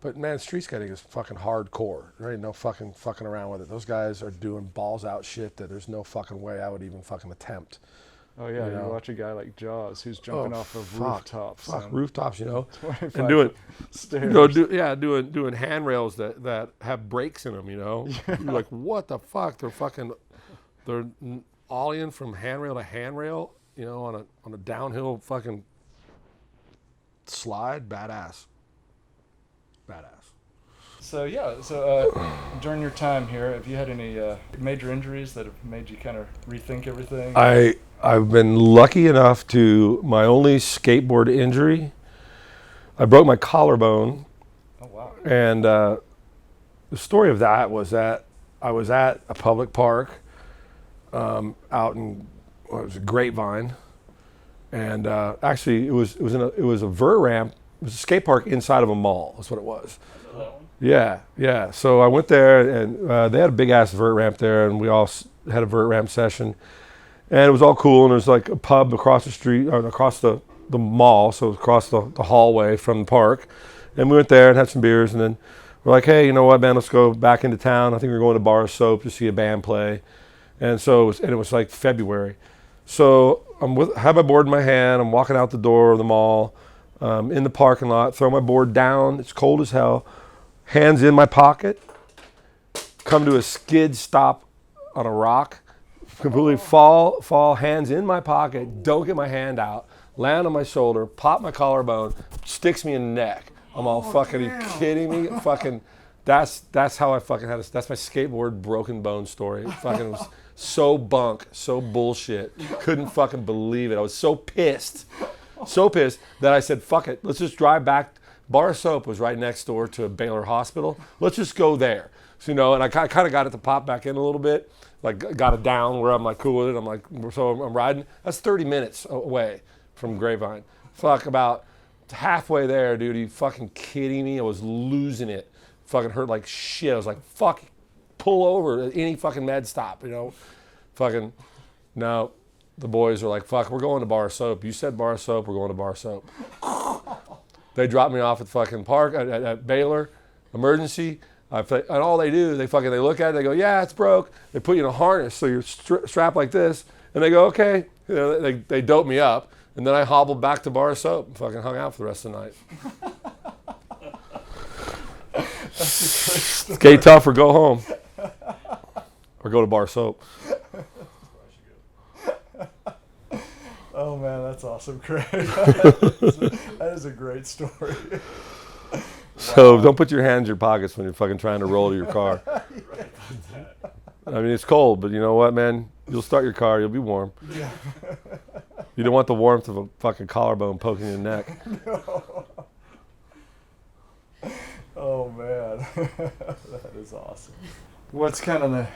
But man, street skating is fucking hardcore. There ain't no fucking around with it. Those guys are doing balls out shit that there's no fucking way I would even fucking attempt. Oh yeah, you know? watch a guy like Jaws who's jumping off of rooftops. Rooftops, you know, and 25 stairs. You know, doing handrails that have brakes in them, you know. Yeah. You're like, what the fuck? They're ollieing from handrail to handrail, you know, on a downhill fucking slide. Badass. So during your time here, have you had any major injuries that have made you kind of rethink everything? I've been lucky enough to, my only skateboard injury, I broke my collarbone. Oh wow. And the story of that was that I was at a public park out in Grapevine, And actually, it was a vert ramp. It was a skate park inside of a mall. That's what it was. Yeah. So I went there, and they had a big ass vert ramp there, and we all had a vert ramp session, and it was all cool. And there was like a pub across the street, or across the mall, so it was across the hallway from the park. And we went there and had some beers, and then we're like, hey, you know what, man? Let's go back into town. I think we're going to Bar of Soap to see a band play, and so it was like February. So have my board in my hand. I'm walking out the door of the mall, in the parking lot. Throw my board down. It's cold as hell. Hands in my pocket. Come to a skid stop on a rock. Completely fall. Hands in my pocket. Don't get my hand out. Land on my shoulder. Pop my collarbone. Sticks me in the neck. I'm all fucking. Are you kidding me? Fucking. That's how I fucking had. That's my skateboard broken bone story. It fucking was so bunk, so bullshit. Couldn't fucking believe it. I was so pissed that I said, "Fuck it. Let's just drive back." Bar of Soap was right next door to a Baylor hospital. Let's just go there. So, and I kind of got it to pop back in a little bit. Like got it down where I'm like cool with it. I'm like, so I'm riding. That's 30 minutes away from Grapevine. Fuck, about halfway there, dude. Are you fucking kidding me? I was losing it. Fucking hurt like shit. I was like, fuck, pull over at any fucking med stop, Fucking, no. The boys are like, fuck, we're going to Bar of Soap. You said Bar of Soap, we're going to Bar of Soap. They dropped me off at the fucking park at Baylor, emergency. And all they do, they look at it, they go, yeah, it's broke. They put you in a harness, so you're strapped like this, and they go, okay. They dope me up, and then I hobbled back to Bar of Soap and fucking hung out for the rest of the night. That's a great story. Skate tough or go home. Or go to Bar of Soap. Oh man, that's awesome, Craig. That is a great story. So don't put your hands in your pockets when you're fucking trying to roll to your car. I mean, it's cold, but you know what, man? You'll start your car, you'll be warm. Yeah. You don't want the warmth of a fucking collarbone poking in the neck. No. Oh man, that is awesome. What's kind of the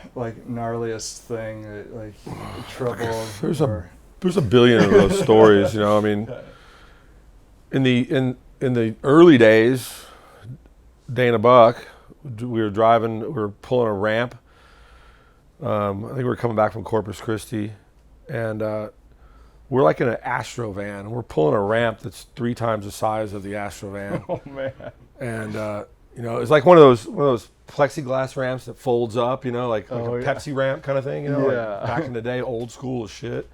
gnarliest thing that trouble? There's a billion of those stories, I mean, in the early days, Dana Buck, we were pulling a ramp. I think we were coming back from Corpus Christi, and we're like in an Astro van. We're pulling a ramp that's 3 times the size of the Astro van. Oh man! And it's like one of those plexiglass ramps that folds up, like a Pepsi ramp kind of thing, Yeah. like back in the day, old school as shit.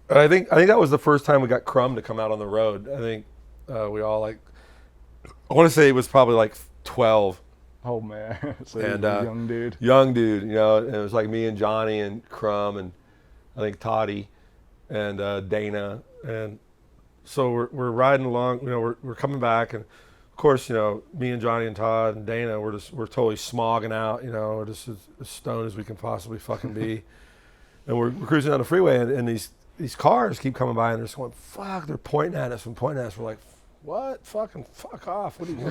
And I think that was the first time we got Crum to come out on the road. I think we all I want to say it was probably like 12. Oh man! So And young dude. Young dude, and it was like me and Johnny and Crum and I think Toddy and Dana, and so we're riding along. We're coming back, and of course, me and Johnny and Todd and Dana, we're totally smogging out. We're just as stoned as we can possibly fucking be, and we're cruising down the freeway, and these cars keep coming by, and they're just going, fuck. They're pointing at us. We're like, what? Fucking fuck off. What do you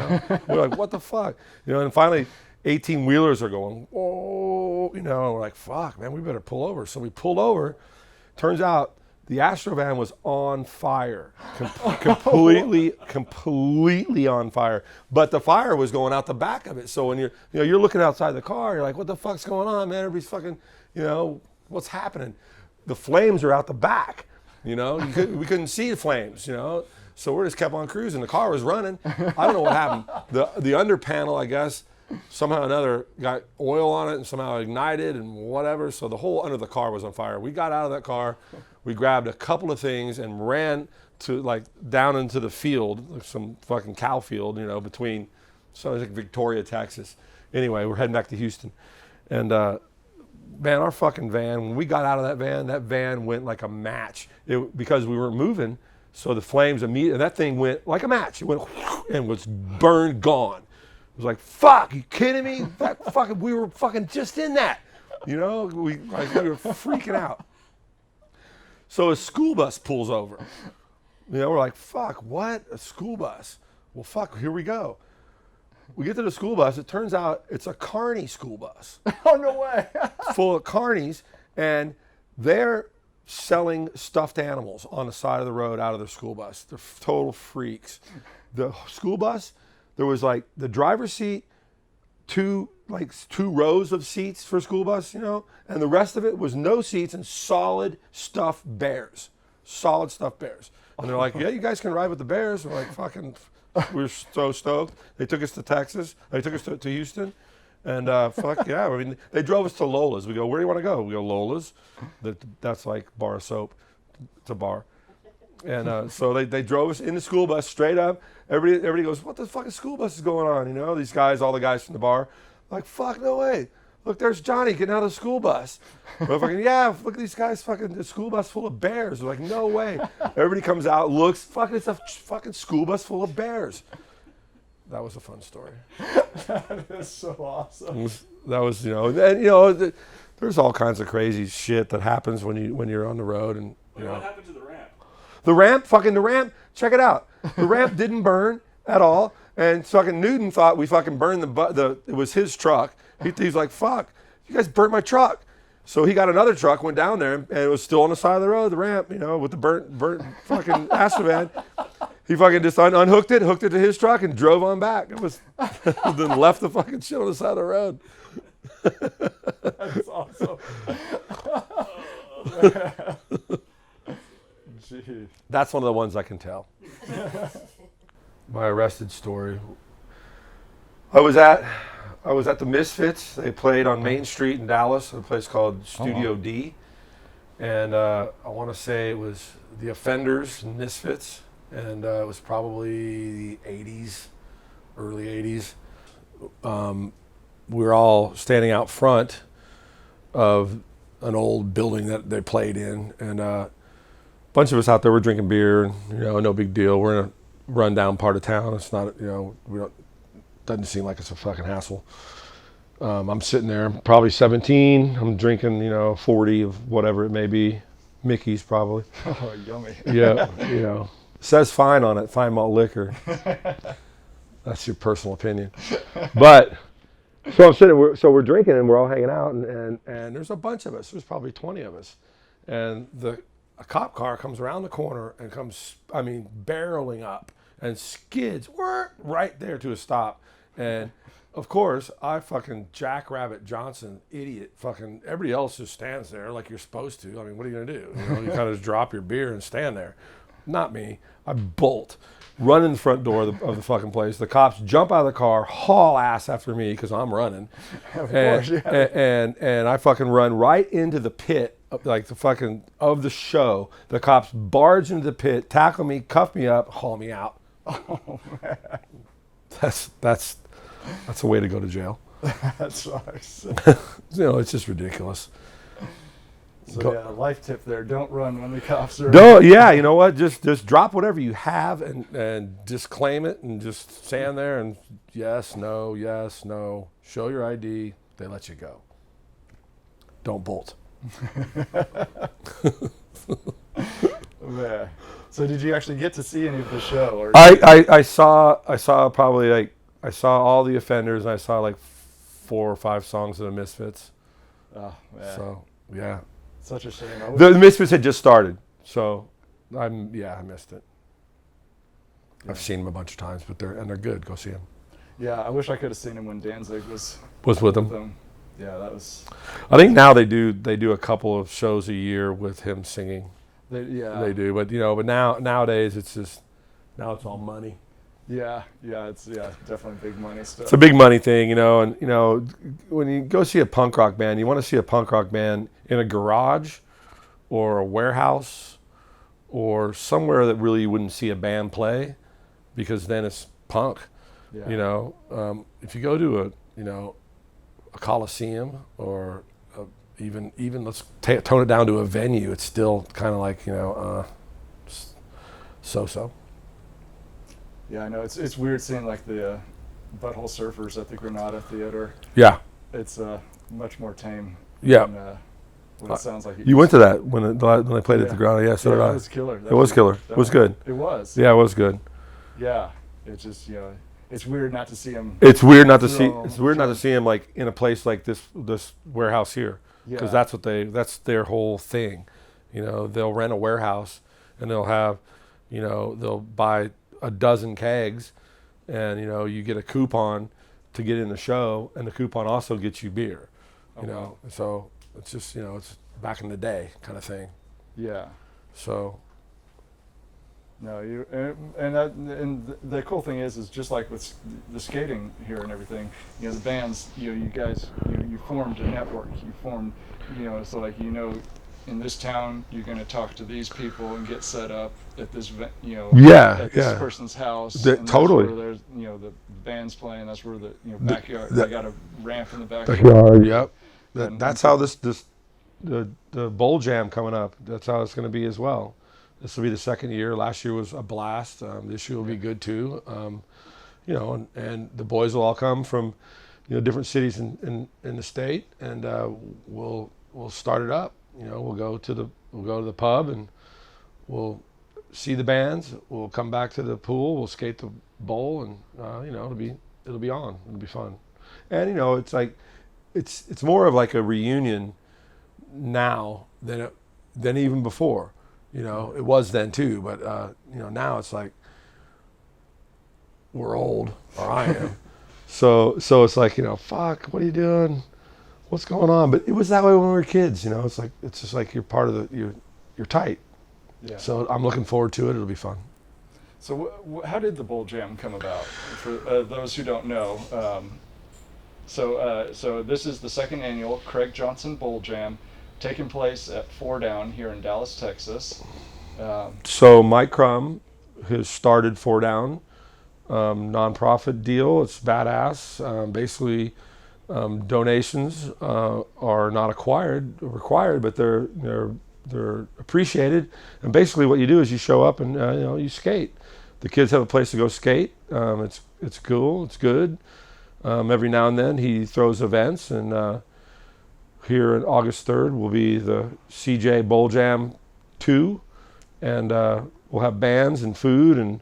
We're like, what the fuck? And finally 18 wheelers are going, whoa, and we're like, fuck, man, we better pull over. So we pulled over. Turns out the Astro van was on fire, completely on fire. But the fire was going out the back of it. So when you're looking outside the car, you're like, what the fuck's going on, man? Everybody's fucking, what's happening? The flames are out the back. We couldn't see the flames. So we just kept on cruising. The car was running. I don't know what happened. The under panel, I guess, somehow or another got oil on it and somehow ignited and whatever. So the whole under the car was on fire. We got out of that car. We grabbed a couple of things and ran to down into the field, some fucking cow field, between something like Victoria, Texas. Anyway, we're heading back to Houston. And man, our fucking van, when we got out of that van went like a match. Because we weren't moving, so the flames immediately, that thing went like a match. It went and was burned, gone. It was like, fuck, you kidding me? We were fucking just in that. We were freaking out. So a school bus pulls over. We're like, fuck, what? A school bus? Well, fuck, here we go. We get to the school bus. It turns out it's a carny school bus. Oh, no way. Full of carnies, and they're selling stuffed animals on the side of the road out of their school bus. They're total freaks. The school bus, there was like the driver's seat, two rows of seats for school bus, you know, and the rest of it was no seats and solid stuffed bears. Solid stuffed bears. And they're like, yeah, you guys can ride with the bears. We're like, fucking, we're so stoked. They took us to Texas. They took us to Houston. And fuck yeah, I mean, they drove us to Lola's. We go, where do you want to go? We go, Lola's. That's like bar of soap. It's a bar. And so they drove us in the school bus straight up. Everybody goes, what the fucking school bus is going on? You know, these guys, all the guys from the bar, like, fuck, no way. Look, there's Johnny getting out of the school bus. We're fucking, yeah, look at these guys, fucking, the school bus full of bears. We're like, no way. Everybody comes out, looks, fucking, it's a fucking school bus full of bears. That was a fun story. That is so awesome. That was, you know, and you know, there's all kinds of crazy shit that happens when you're on the road, and you know. What happened to the ramp? The ramp, check it out. The ramp didn't burn at all, and fucking Newton thought we fucking burned it was his truck. He's like, fuck, you guys burnt my truck. So he got another truck, went down there, and it was still on the side of the road, the ramp, you know, with the burnt fucking Astrovan. He fucking just unhooked it, hooked it to his truck, and drove on back. It was, then left the fucking shit on the side of the road. That's awesome. Jeez. That's one of the ones I can tell. My arrested story. I was at the Misfits. They played on Main Street in Dallas, at a place called Studio D. And I want to say it was the Offenders and Misfits. And it was probably the 80s, early 80s. We were all standing out front of an old building that they played in. And a bunch of us out there were drinking beer. And, you know, no big deal. We're in a rundown part of town. It's not, you know, doesn't seem like it's a fucking hassle. I'm sitting there, probably 17. I'm drinking, you know, 40 of whatever it may be. Mickey's probably. Oh, yummy. Yeah, you know. Says fine on it, fine malt liquor. That's your personal opinion. But, so I'm sitting, we're drinking and we're all hanging out and there's a bunch of us. There's probably 20 of us. And a cop car comes around the corner and comes, I mean, barreling up and skids right there to a stop. And of course, I fucking Jackrabbit Johnson, idiot, fucking, everybody else just stands there like you're supposed to. I mean, what are you gonna do? You know, you kind of just drop your beer and stand there. Not me. I bolt, run in the front door of the fucking place. The cops jump out of the car, haul ass after me because I'm running. Of course, yeah. And I fucking run right into the pit, like the fucking, of the show. The cops barge into the pit, tackle me, cuff me up, haul me out. Oh, man. That's a way to go to jail. That sucks. You know, it's just ridiculous. So yeah, life tip there: don't run when the cops are. Don't. Yeah, you know what? Just drop whatever you have and disclaim it and just stand there and yes, no. Show your ID. They let you go. Don't bolt. Man. So did you actually get to see any of the show? Or I saw probably like I saw all the Offenders and I saw like 4 or 5 songs of the Misfits. Oh man. So yeah. Such a shame. The Misfits had just started, so I missed it. Yeah. I've seen them a bunch of times, but they're good. Go see them. Yeah, I wish I could have seen him when Danzig was with them. Yeah, that was. I think now they do a couple of shows a year with him singing. They do, but you know, nowadays it's all money. Yeah, it's definitely big money stuff. It's a big money thing, you know, and you know, when you go see a punk rock band, you want to see a punk rock band in a garage or a warehouse or somewhere that really you wouldn't see a band play, because then it's punk. Yeah. You know, if you go to a Coliseum or even let's tone it down to a venue, it's still kind of like, you know, so. Yeah, I know. It's weird seeing like the Butthole Surfers at the Granada Theater. Yeah. It's much more tame. Yeah. Than, what it sounds like. You went to that when they played at the Granada. Yeah, so did I. It was killer. It was killer. It was good. It was. Yeah, it was good. Yeah. It's just, you know, it's weird not to see him. It's weird not to see him like in a place like this warehouse here, because that's their whole thing. You know, they'll rent a warehouse and they'll have, you know, they'll buy a dozen kegs, and you know, you get a coupon to get in the show, and the coupon also gets you beer. You know, so it's just, you know, it's back in the day kind of thing. Yeah. So. No, and the cool thing is just like with the skating here and everything, you know, the bands, you know, you guys, you formed a network. You formed, you know, so like, you know, in this town, you're going to talk to these people and get set up at this, you know, at this person's house. And Totally. that's where there's, you know, the band's playing. That's where the, you know, backyard. They got a ramp in the backyard. Yep. That's how the bowl jam coming up. That's how it's going to be as well. This will be the second year. Last year was a blast. This year will be good too. You know, and the boys will all come from, you know, different cities in the state, and we'll start it up. You know, we'll go to the pub and we'll see the bands. We'll come back to the pool. We'll skate the bowl, and you know, it'll be on. It'll be fun. And you know, it's like it's more of like a reunion now than even before. You know, it was then too, but you know, now it's like we're old, or I am. So it's like, you know, fuck, what are you doing? What's going on? But it was that way when we were kids. You know, it's just like you're part of you're tight. Yeah. So I'm looking forward to it. It'll be fun. So how did the Bowl Jam come about? For those who don't know, so this is the second annual Craig Johnson Bowl Jam, taking place at 4 Down here in Dallas, Texas. So Mike Crum has started 4 Down, nonprofit deal. It's badass. Basically, donations are not required, but they're appreciated. And basically, what you do is you show up and you know, you skate. The kids have a place to go skate. It's cool. It's good. Every now and then he throws events, and here on August 3rd will be the CJ Bowl Jam 2, and we'll have bands and food and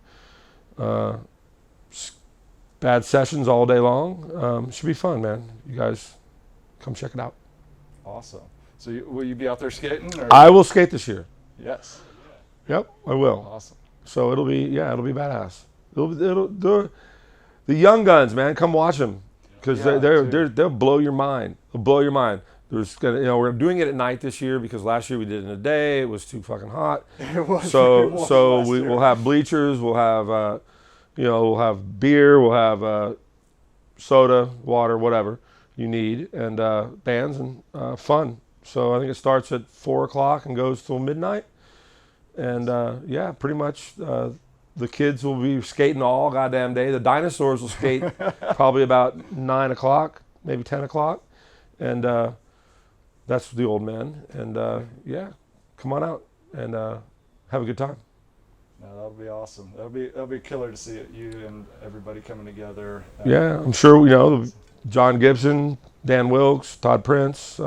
bad sessions all day long. Should be fun, man. You guys come check it out. Awesome. So will you be out there skating? Or? I will skate this year. Yes. Yep, I will. Awesome. So it'll be badass. The young guns, man, come watch them, because they'll blow your mind. They'll blow your mind. We're doing it at night this year because last year we did it in the day. It was too fucking hot. It was. So we'll have bleachers. We'll have we'll have beer. We'll have soda, water, whatever you need, and bands and fun. So I think it starts at 4:00 and goes till midnight. And yeah, pretty much the kids will be skating all goddamn day. The dinosaurs will skate probably about 9:00, maybe 10:00, and that's the old men. And yeah, come on out and have a good time. No, that'll be awesome. That'll be killer to see it. You and everybody coming together. Yeah, I'm sure, you know, John Gibson, Dan Wilkes, Todd Prince,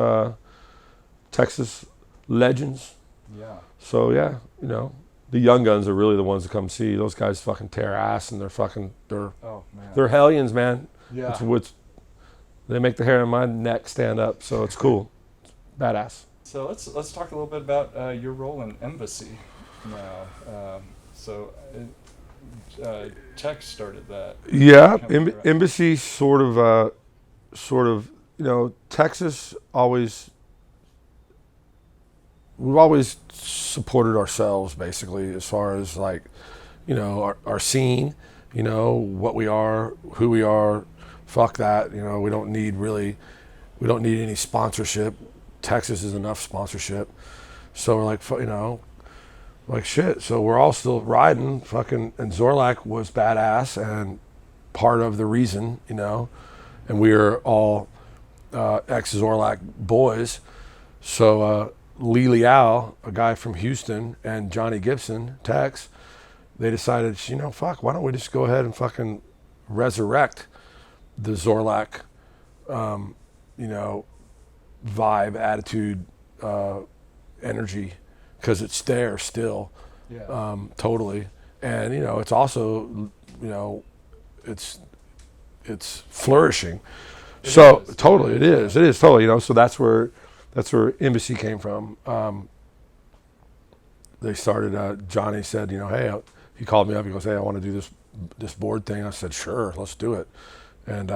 Texas legends. Yeah. So yeah, you know, the young guns are really the ones to come see. Those guys fucking tear ass, and they're hellions, man. Yeah. They make the hair on my neck stand up, so it's cool. It's badass. So let's talk a little bit about your role in Embassy now. Tech started that. Yeah, Embassy sort of, you know, Texas we've always supported ourselves, basically, as far as like, you know, our scene, you know, what we are, who we are. Fuck that, you know, we don't need any sponsorship. Texas is enough sponsorship. So we're like, you know, like shit. So we're all still riding, fucking, and ZORLAC was badass and part of the reason, you know, and we were all ex-ZORLAC boys. So Lee Liao, a guy from Houston, and Johnny Gibson, Tex, they decided, you know, fuck, why don't we just go ahead and fucking resurrect the ZORLAC, you know, vibe, attitude, energy, because it's there still, totally. And, you know, it's also, you know, it's flourishing. It is totally, you know, so that's where Embassy came from. they started. Johnny said, hey, he called me up. He goes, hey, I want to do this board thing. I said, sure, let's do it. And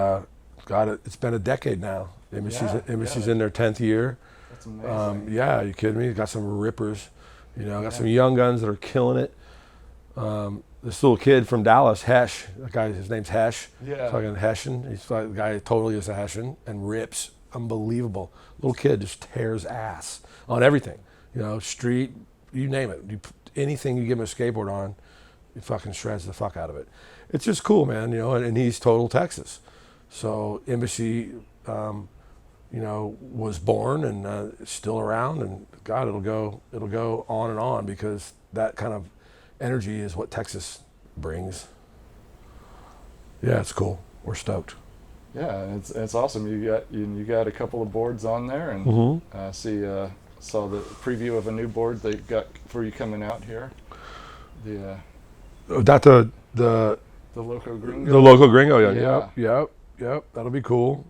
got it. It's been a decade now. Embassy's in their 10th year. That's amazing. Yeah, are you kidding me? Got some rippers. Got some young guns that are killing it. This little kid from Dallas, Hesh, that guy, his name's Hesh. Yeah. Fucking Hessian. He's like, the guy totally is a Hessian and rips. Unbelievable. Little kid just tears ass on everything. Street, you name it. Anything you give him a skateboard on, he fucking shreds the fuck out of it. It's just cool, man, and he's total Texas. So Embassy, was born and still around, and God, it'll go on and on, because that kind of energy is what Texas brings. Yeah, it's cool. We're stoked. Yeah, it's awesome. You got a couple of boards on there, and saw the preview of a new board they got for you coming out here. The Loco Gringo. The Loco Gringo, Yeah. Yep. That'll be cool.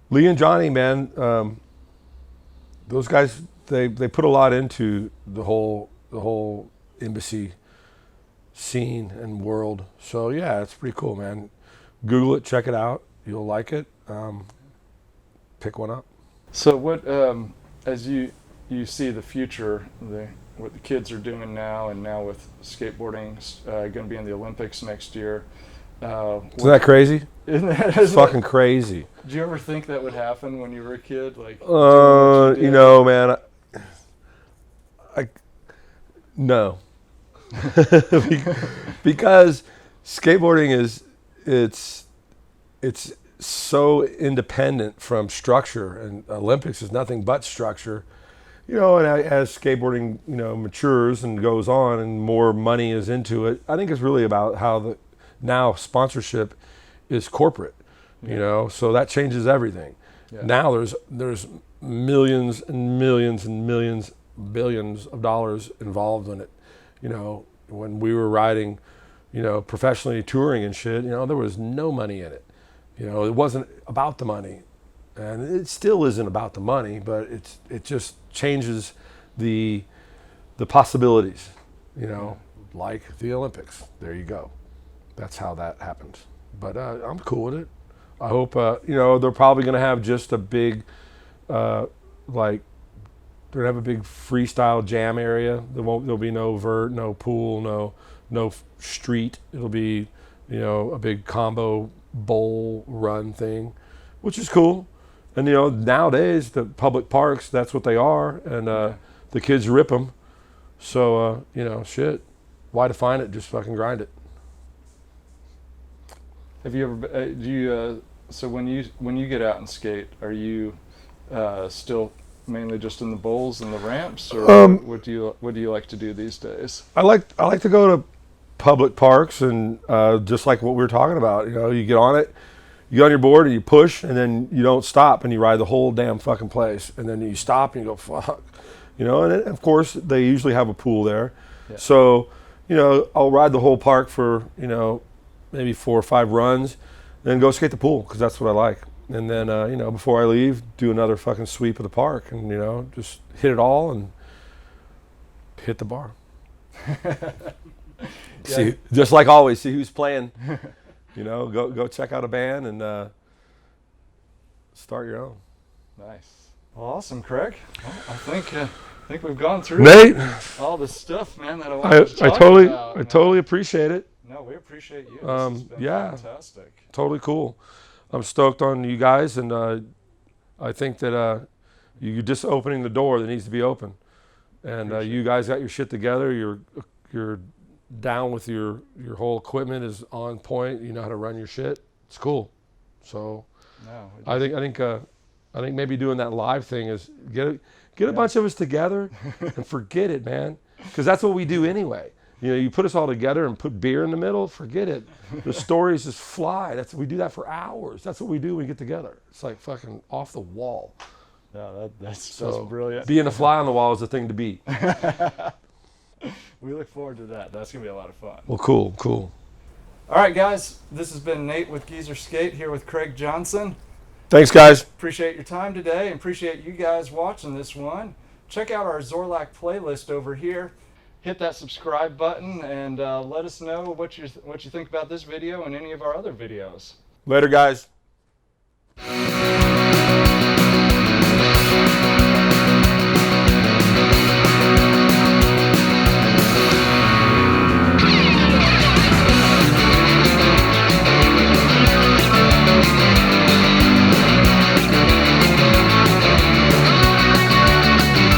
Lee and Johnny, man, those guys, they put a lot into the whole Embassy scene and world. So yeah, it's pretty cool, man. Google it, check it out. You'll like it. Pick one up. So what, as you see the future, what the kids are doing now, and now with skateboarding going to be in the Olympics next year. Isn't that crazy? It's fucking crazy. Did you ever think that would happen when you were a kid? Like, man, no. Because skateboarding it's so independent from structure, and Olympics is nothing but structure. And as skateboarding, matures and goes on and more money is into it, I think it's really about how now sponsorship is corporate, so that changes everything. Yeah. Now there's millions and millions and millions, billions of dollars involved in it. When we were riding, professionally touring and shit, there was no money in it. It wasn't about the money, and it still isn't about the money, but it just changes the possibilities, like the Olympics. There you go. That's how that happens. But I'm cool with it. I hope, they're probably going to have just a big, they're going to have a big freestyle jam area. There'll be no vert, no pool, no street. It'll be, a big combo bowl run thing, which is cool. And, nowadays the public parks, that's what they are. And the kids rip them. So, shit, why define it? Just fucking grind it. Have you ever, so when you get out and skate, are you still mainly just in the bowls and the ramps, or what do you like to do these days? I like to go to public parks, and just like what we were talking about, you get on it, you get on your board and you push, and then you don't stop, and you ride the whole damn fucking place, and then you stop and you go fuck, and then, of course they usually have a pool there. Yeah. So I'll ride the whole park for maybe 4 or 5 runs, then go skate the pool, because that's what I like. And then, before I leave, do another fucking sweep of the park, and, just hit it all and hit the bar. See, just like always, see who's playing. Go check out a band and start your own. Nice. Well, awesome, Craig. Well, I think we've gone through Nate, all the stuff, man, that I wanted to talk about. I totally appreciate it. No, we appreciate you. This has been fantastic. Totally cool. I'm stoked on you guys, and I think that you're just opening the door that needs to be open. And you guys got your shit together. You're down with your whole equipment is on point. You know how to run your shit. It's cool. So I think maybe doing that live thing is get a bunch of us together and forget it, man, because that's what we do anyway. You put us all together and put beer in the middle, forget it. The stories just fly. We do that for hours. That's what we do when we get together. It's like fucking off the wall. No, that's brilliant. Being a fly on the wall is the thing to be. We look forward to that. That's going to be a lot of fun. Well, cool. All right, guys. This has been Nate with Geezer Skate here with Craig Johnson. Thanks, guys. Appreciate your time today, and appreciate you guys watching this one. check out our ZORLAC playlist over here. Hit that subscribe button and let us know what you think about this video and any of our other videos. Later, guys.